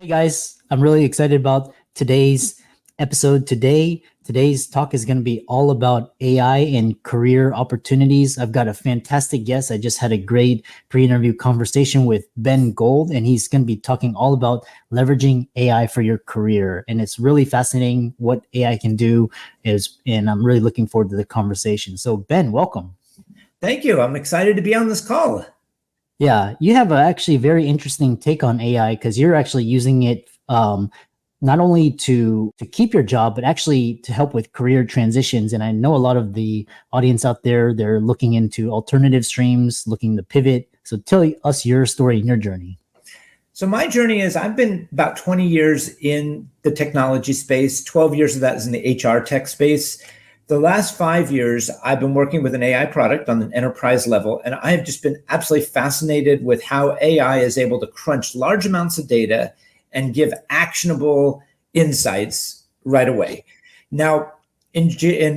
Hey guys, I'm really excited about today's episode. Today's talk is going to be all about AI and career opportunities. I've got a fantastic guest. I just had a great pre-interview conversation with Ben Gold, and he's going to be talking all about leveraging AI for your career. And it's really fascinating what AI can do and I'm really looking forward to the conversation. So Ben, welcome. Thank you. I'm excited to be on this call. Yeah, you have a actually very interesting take on AI because you're actually using it not only to keep your job, but actually to help with career transitions. And I know a lot of the audience out there, they're looking into alternative streams, looking to pivot. So tell us your story and your journey. So my journey is I've been about 20 years in the technology space. 12 years of that is in the HR tech space. The last 5 years, I've been working with an AI product on an enterprise level, and I have just been absolutely fascinated with how AI is able to crunch large amounts of data and give actionable insights right away. Now, in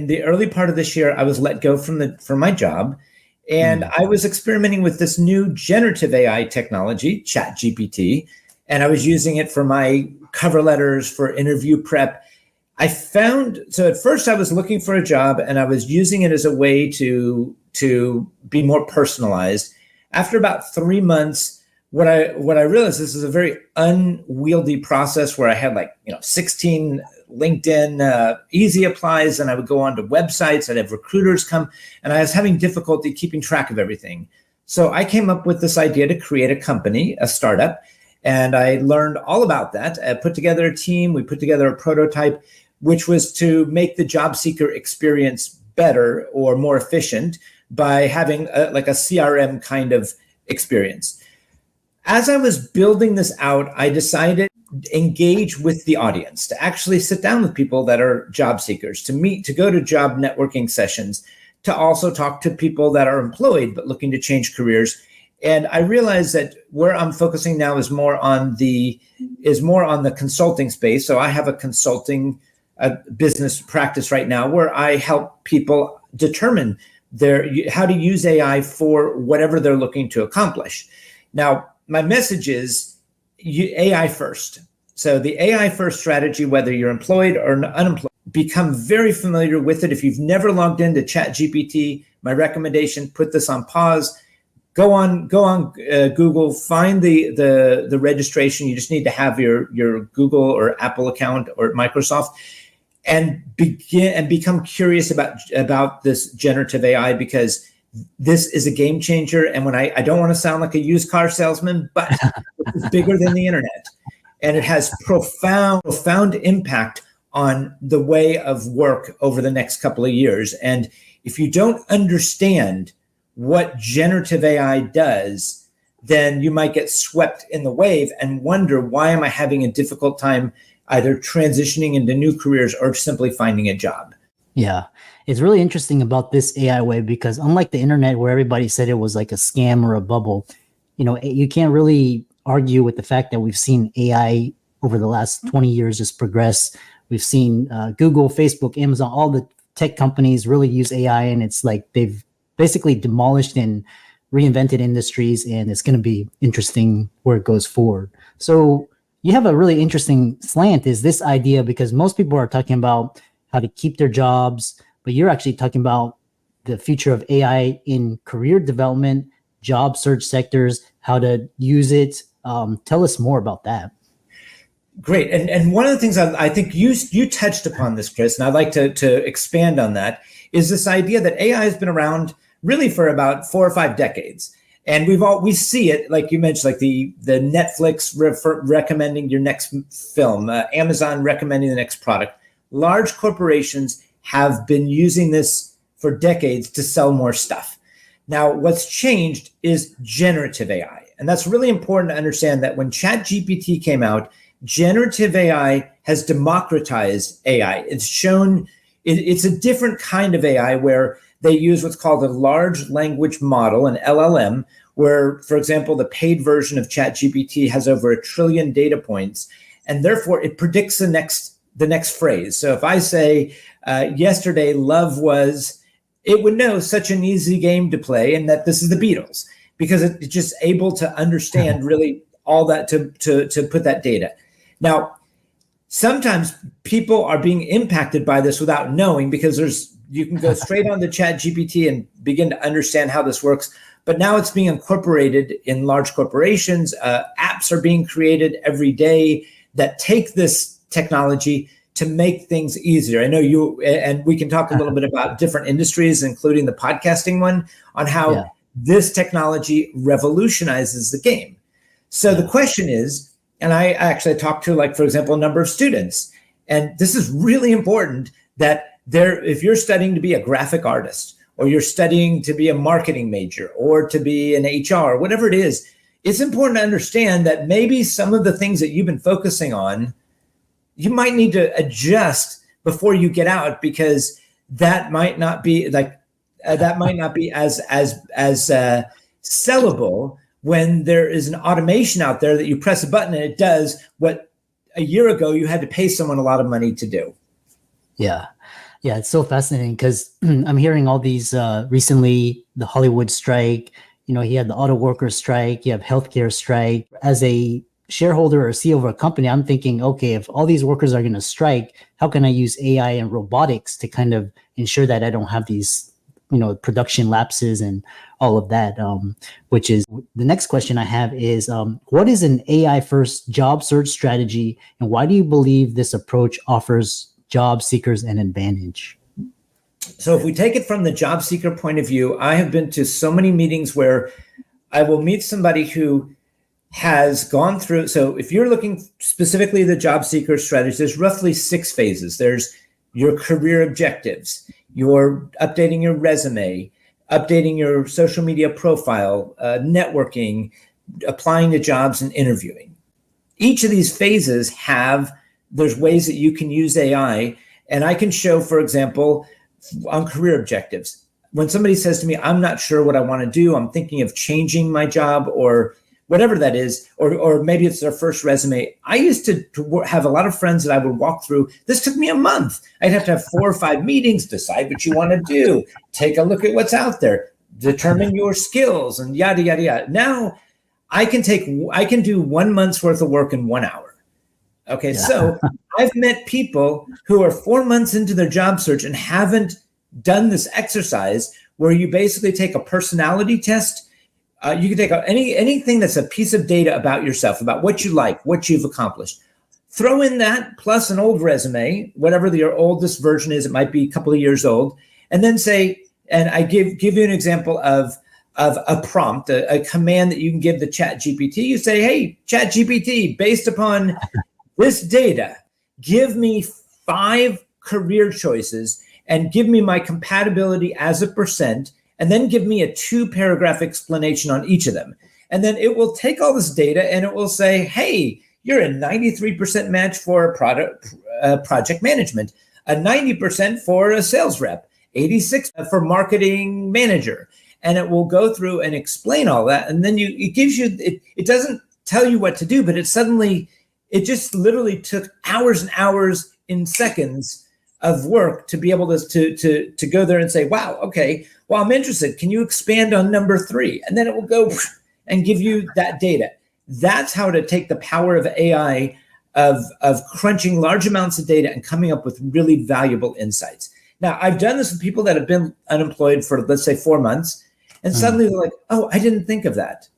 the early part of this year, I was let go from my job, and I was experimenting with this new generative AI technology, ChatGPT, and I was using it for my cover letters, for interview prep. So at first I was looking for a job and I was using it as a way to be more personalized. After about 3 months, what I realized, this is a very unwieldy process where I had 16 LinkedIn easy applies, and I would go onto websites, I'd have recruiters come, and I was having difficulty keeping track of everything. So I came up with this idea to create a company, a startup, and I learned all about that. I put together a team, we put together a prototype, which was to make the job seeker experience better or more efficient by having a CRM kind of experience. As I was building this out, I decided to engage with the audience, to actually sit down with people that are job seekers, to go to job networking sessions, to also talk to people that are employed but looking to change careers. And I realized that where I'm focusing now is more on the consulting space. So I have a consulting business practice right now where I help people determine how to use AI for whatever they're looking to accomplish. Now, my message is AI first. So the AI first strategy, whether you're employed or unemployed, become very familiar with it. If you've never logged into ChatGPT, my recommendation, put this on pause. Go on Google, find the registration. You just need to have your Google or Apple account or Microsoft, and become curious about this generative AI, because this is a game changer. And when I don't want to sound like a used car salesman, but it's bigger than the internet, and it has profound impact on the way of work over the next couple of years. And if you don't understand what generative AI does, then you might get swept in the wave and wonder, why am I having a difficult time either transitioning into new careers or simply finding a job? Yeah, it's really interesting about this AI wave because unlike the internet where everybody said it was like a scam or a bubble, you can't really argue with the fact that we've seen AI over the last 20 years just progress. We've seen Google, Facebook, Amazon, all the tech companies really use AI, and it's like they've basically demolished and reinvented industries, and it's going to be interesting where it goes forward. So you have a really interesting slant, is this idea, because most people are talking about how to keep their jobs, but you're actually talking about the future of AI in career development, job search sectors, how to use it. Tell us more about that. Great. And one of the things I think you touched upon this, Chris, and I'd like to expand on that, is this idea that AI has been around really for about 4 or 5 decades. And we see it, like you mentioned, like the Netflix recommending your next film, Amazon recommending the next product. Large corporations have been using this for decades to sell more stuff. Now, what's changed is generative AI. And that's really important to understand, that when ChatGPT came out, generative AI has democratized AI. It's shown it's a different kind of AI where they use what's called a large language model, an LLM, where, for example, the paid version of ChatGPT has over 1 trillion data points, and therefore it predicts the next phrase. So if I say, yesterday love was, it would know such an easy game to play and that this is the Beatles, because it's just able to understand really all that to put that data. Now, sometimes people are being impacted by this without knowing, because you can go straight on to ChatGPT and begin to understand how this works. But now it's being incorporated in large corporations. Apps are being created every day that take this technology to make things easier. I know you, and we can talk a little bit about different industries, including the podcasting one, on how this technology revolutionizes the game. So the question is, and I actually talked to, like, for example, a number of students, and this is really important, that if you're studying to be a graphic artist, or you're studying to be a marketing major, or to be an HR, whatever it is, it's important to understand that maybe some of the things that you've been focusing on, you might need to adjust before you get out, because that might not be as sellable when there is an automation out there that you press a button and it does what a year ago you had to pay someone a lot of money to do. Yeah. Yeah, it's so fascinating because I'm hearing all these recently, the Hollywood strike, you had the auto workers strike, you have healthcare strike. As a shareholder or CEO of a company, I'm thinking, okay, if all these workers are going to strike, how can I use AI and robotics to kind of ensure that I don't have these, production lapses and all of that, which is the next question I have is, what is an AI first job search strategy, and why do you believe this approach offers job seekers an advantage? So if we take it from the job seeker point of view, I have been to so many meetings where I will meet somebody who has gone through. So if you're looking specifically at the job seeker strategy, there's roughly 6 phases. There's your career objectives, you're updating your resume, updating your social media profile, networking, applying to jobs, and interviewing. Each of these phases there's ways that you can use AI. And I can show, for example, on career objectives, when somebody says to me, I'm not sure what I want to do, I'm thinking of changing my job, or whatever that is, or maybe it's their first resume. I used to have a lot of friends that I would walk through. This took me a month. I'd have to have 4 or 5 meetings, decide what you want to do, take a look at what's out there, determine your skills, and yada, yada, yada. Now I can do 1 month's worth of work in 1 hour. Okay. Yeah. So I've met people who are 4 months into their job search and haven't done this exercise where you basically take a personality test. You can take anything that's a piece of data about yourself, about what you like, what you've accomplished. Throw in that plus an old resume, whatever your oldest version is. It might be a couple of years old, and then say, and I give you an example of a prompt, a command that you can give the ChatGPT. You say, hey, ChatGPT, based upon this data, give me 5 career choices and give me my compatibility as a %. And then give me a 2-paragraph explanation on each of them. And then it will take all this data and it will say, hey, you're a 93% match for project management, a 90% for a sales rep, 86 for marketing manager. And it will go through and explain all that. And then it doesn't tell you what to do, but it just literally took hours and hours in seconds of work to be able to go there and say, wow, okay, well, I'm interested. Can you expand on number 3? And then it will go and give you that data. That's how to take the power of AI, of crunching large amounts of data and coming up with really valuable insights. Now, I've done this with people that have been unemployed for, let's say, 4 months, and suddenly they're like, oh, I didn't think of that.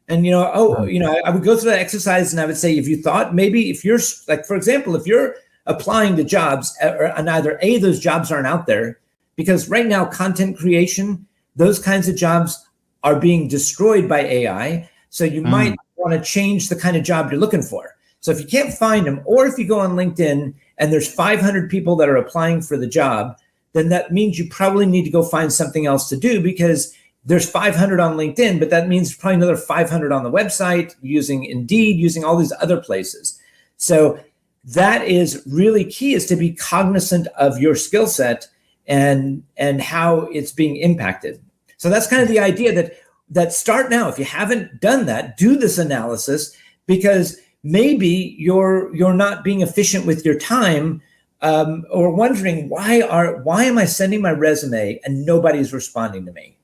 And, I would go through that exercise and I would say, if you thought maybe if you're, like, for example, if you're applying to jobs and either those jobs aren't out there, because right now content creation, those kinds of jobs are being destroyed by AI. So you might want to change the kind of job you're looking for. So if you can't find them, or if you go on LinkedIn and there's 500 people that are applying for the job, then that means you probably need to go find something else to do, because there's 500 on LinkedIn, but that means probably another 500 on the website, using Indeed, using all these other places. So that is really key, is to be cognizant of your skill set and how it's being impacted. So that's kind of the idea that start now. If you haven't done that, do this analysis, because maybe you're not being efficient with your time, or wondering why am I sending my resume and nobody's responding to me?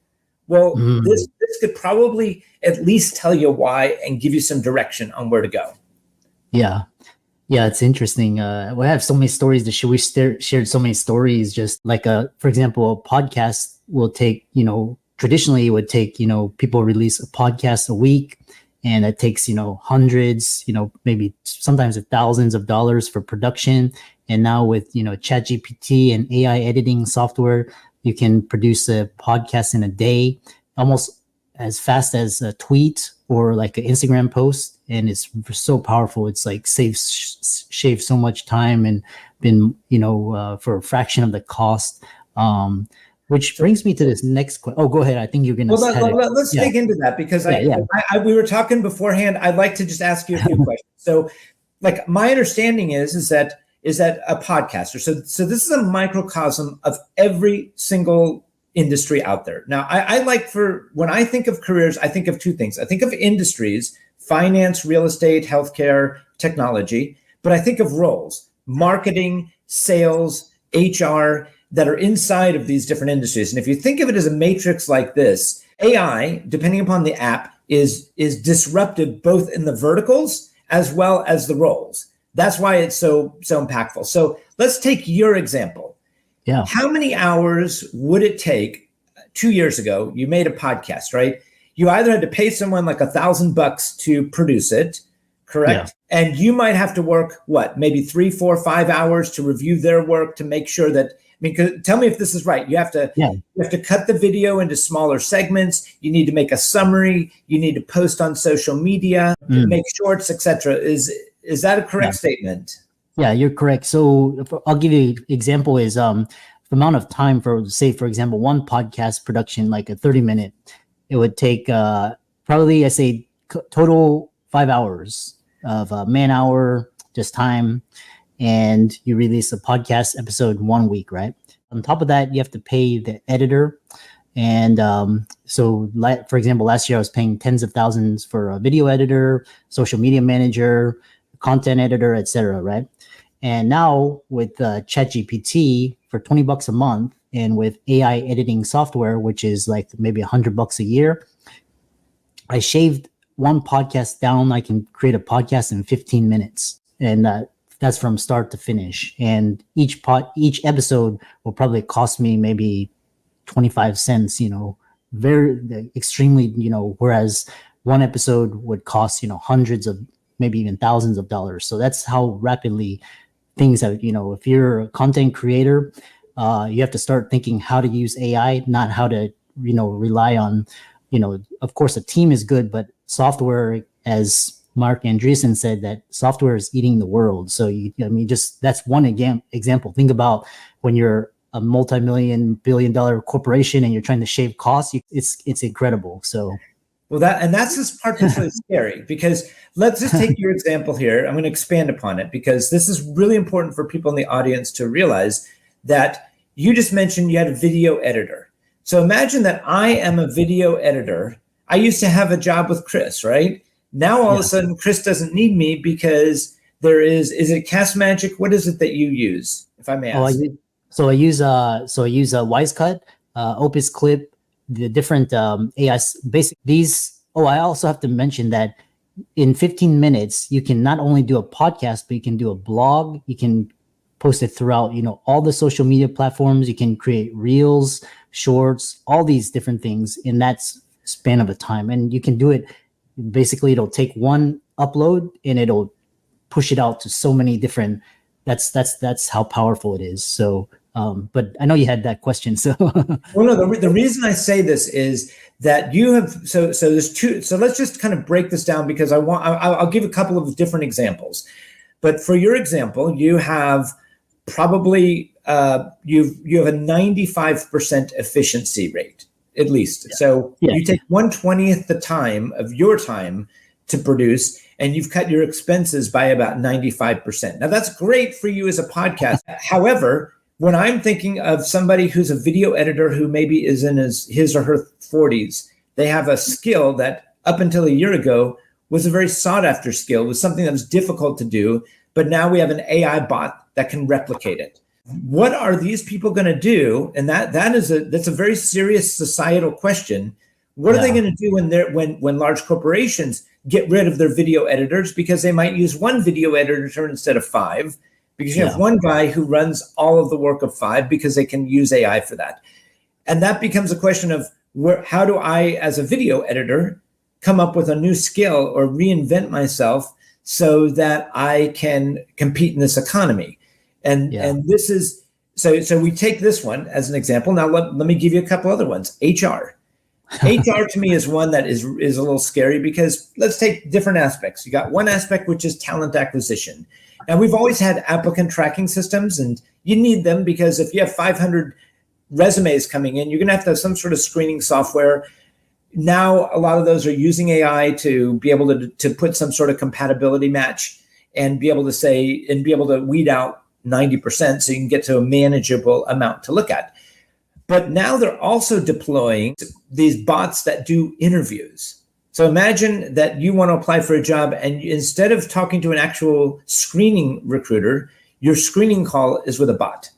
Well, this could probably at least tell you why and give you some direction on where to go. Yeah. Yeah, it's interesting. We have so many stories to share. We shared so many stories. Just like for example, a podcast will take, traditionally it would take, people release a podcast a week, and it takes, hundreds, maybe sometimes thousands of dollars for production. And now with, ChatGPT and AI editing software, you can produce a podcast in a day, almost as fast as a tweet or like an Instagram post, and it's so powerful. It's like shave so much time and been for a fraction of the cost. Which brings me to this next question. Oh, go ahead. I think you're gonna. Let's dig into that because we were talking beforehand. I'd like to just ask you a few questions. So, like my understanding is that a podcaster. So this is a microcosm of every single industry out there. Now, when I think of careers, I think of two things. I think of industries, finance, real estate, healthcare, technology, but I think of roles, marketing, sales, HR, that are inside of these different industries. And if you think of it as a matrix like this, AI, depending upon the app, is disruptive both in the verticals as well as the roles. That's why it's so impactful. So let's take your example. Yeah. How many hours would it take 2 years ago? You made a podcast, right? You either had to pay someone like $1,000 to produce it, correct? Yeah. And you might have to work, maybe 3, 4, 5 hours to review their work to make sure that, tell me if this is right. You have to cut the video into smaller segments. You need to make a summary. You need to post on social media, make shorts, etc. Is that a correct statement? Yeah, you're correct. So I'll give you an example is the amount of time for, say, for example, one podcast production, like a 30-minute, it would take probably, I say, total 5 hours of man hour, just time. And you release a podcast episode 1 week, right? On top of that, you have to pay the editor. And for example, last year I was paying tens of thousands for a video editor, social media manager, content editor, etc., right? And now with ChatGPT for $20 a month, and with AI editing software, which is like maybe $100 a year, I shaved one podcast down. I can create a podcast in 15 minutes, and that's from start to finish. And each episode will probably cost me maybe 25 cents. Very extremely. Whereas one episode would cost hundreds of, maybe even thousands of dollars. So that's how rapidly things have, if you're a content creator, you have to start thinking how to use AI, not how to, rely on, of course a team is good, but software, as Mark Andreessen said, that software is eating the world. So that's one example. Think about when you're a multi-billion-dollar corporation and you're trying to shave costs, it's incredible. So. Well, that's this part that's really scary, because let's just take your example here. I'm going to expand upon it because this is really important for people in the audience to realize that you just mentioned you had a video editor. So imagine that I am a video editor. I used to have a job with Chris, right? Now all of a sudden Chris doesn't need me because is it Cast Magic? What is it that you use, if I may ask? I use Wisecut, Opus Clip, the different AI basic these. I also have to mention that in 15 minutes, you can not only do a podcast, but you can do a blog. You can post it throughout, all the social media platforms. You can create reels, shorts, all these different things in that span of a time. And you can do it. Basically, it'll take one upload and it'll push it out to so many different. That's how powerful it is. So. But I know you had that question. So, well, no, the reason I say this is that you have, so there's two, so let's just kind of break this down, because I'll give a couple of different examples. But for your example, you have probably, you have a 95% efficiency rate, at least. Yeah. So you take 1/20th the time of your time to produce, and you've cut your expenses by about 95%. Now that's great for you as a podcast. However, when I'm thinking of somebody who's a video editor who maybe is in his or her 40s, they have a skill that up until a year ago was a very sought after skill, was something that was difficult to do, but now we have an AI bot that can replicate it. What are these people going to do? And that's a very serious societal question. What are they going to do when large corporations, get rid of their video editors because they might use one video editor instead of 5, because you have one guy who runs all of the work of 5 because they can use AI for that. And that becomes a question of how do I, as a video editor, come up with a new skill or reinvent myself so that I can compete in this economy. And this is, so we take this one as an example. Now, let me give you a couple other ones. HR. HR to me is one that is a little scary because let's take different aspects. You got one aspect, which is talent acquisition. And we've always had applicant tracking systems, and you need them because if you have 500 resumes coming in, you're going to have some sort of screening software. Now, a lot of those are using AI to be able to put some sort of compatibility match and be able to say, and be able to weed out 90% so you can get to a manageable amount to look at. But now they're also deploying these bots that do interviews. So imagine that you want to apply for a job, and instead of talking to an actual screening recruiter, your screening call is with a bot.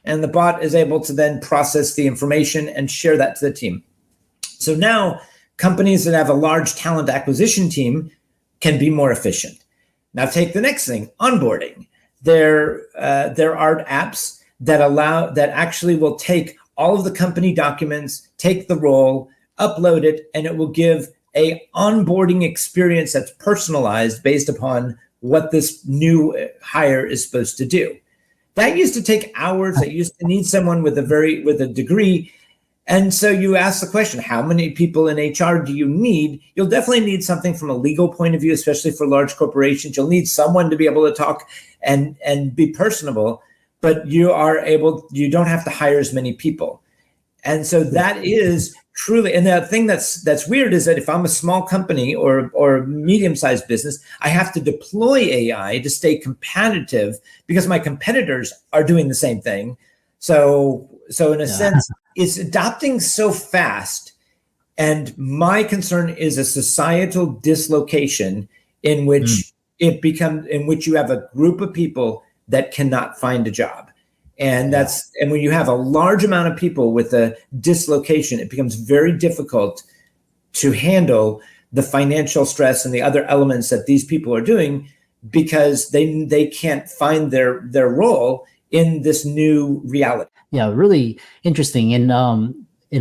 And the bot is able to then process the information and share that to the team. So now companies that have a large talent acquisition team can be more efficient. Now take the next thing, onboarding. There are apps that actually will take all of the company documents, take the role, upload it, and it will give a onboarding experience that's personalized based upon what this new hire is supposed to do. That used to take hours. That used to need someone with a degree. And so you ask the question, how many people in HR do you need? You'll definitely need something from a legal point of view, especially for large corporations. You'll need someone to be able to talk and be personable, but you don't have to hire as many people. And so that is truly, and the thing that's weird is that if I'm a small company or a medium-sized business, I have to deploy AI to stay competitive because my competitors are doing the same thing. So in a sense, it's adopting so fast. And my concern is a societal dislocation in which in which you have a group of people that cannot find a job. And and when you have a large amount of people with a dislocation, it becomes very difficult to handle the financial stress and the other elements that these people are doing because they can't find their role in this new reality. Yeah, really interesting. And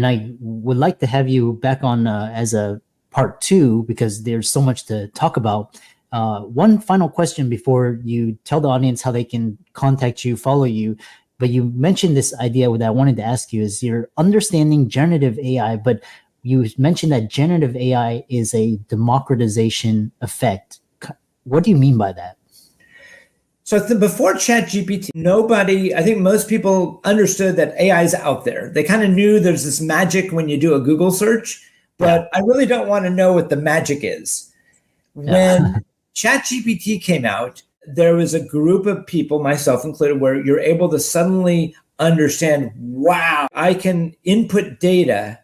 I would like to have you back on as a part 2 because there's so much to talk about. One final question before you tell the audience how they can contact you, follow you. But you mentioned this idea that I wanted to ask you is you're understanding generative AI, but you mentioned that generative AI is a democratization effect. What do you mean by that? So before ChatGPT, I think most people understood that AI is out there. They kind of knew there's this magic when you do a Google search, but I really don't want to know what the magic is. When ChatGPT came out, there was a group of people, myself included, where you're able to suddenly understand, wow, I can input data,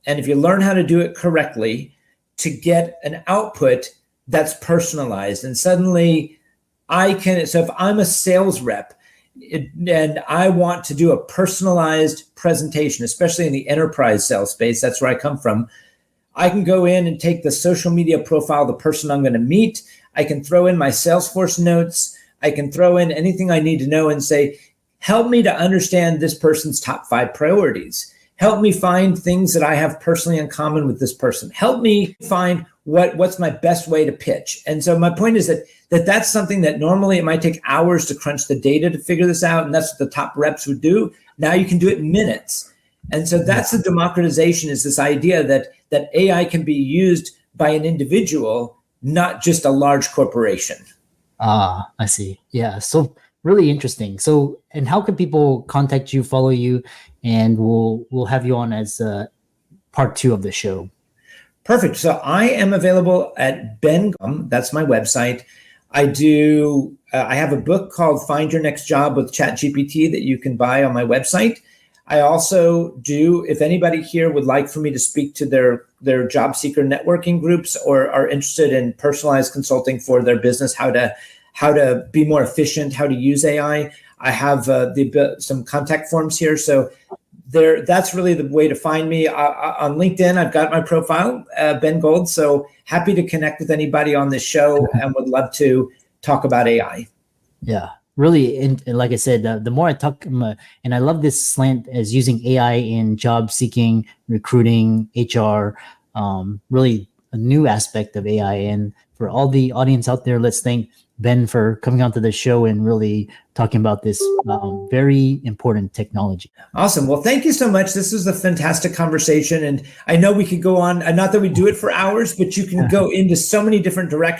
and if you learn how to do it correctly, to get an output that's personalized. And suddenly so if I'm a sales rep and I want to do a personalized presentation, especially in the enterprise sales space, that's where I come from, I can go in and take the social media profile of the person I'm going to meet. I can throw in my Salesforce notes. I can throw in anything I need to know and say, help me to understand this person's top 5 priorities. Help me find things that I have personally in common with this person. Help me find what's my best way to pitch. And so my point is that's something that normally it might take hours to crunch the data to figure this out. And that's what the top reps would do. Now you can do it in minutes. And so that's the democratization, is this idea that AI can be used by an individual, not just a large corporation. I see. Yeah. So really interesting. So, and how can people contact you, follow you, and we'll have you on as part 2 of the show. Perfect. So I am available at Ben.com. That's my website. I have a book called Find Your Next Job with ChatGPT that you can buy on my website. I also do, if anybody here would like for me to speak to their job seeker networking groups or are interested in personalized consulting for their business, how to be more efficient, how to use AI, I have some contact forms here. So that's really the way to find me. On LinkedIn, I've got my profile, Ben Gold. So happy to connect with anybody on this show and would love to talk about AI. Yeah, really. And like I said, the more I talk, and I love this slant as using AI in job seeking, recruiting, HR, really a new aspect of AI. And for all the audience out there, let's thank Ben for coming onto the show and really talking about this very important technology. Awesome. Well, thank you so much. This was a fantastic conversation. And I know we could go on, not that we do it for hours, but you can go into so many different directions.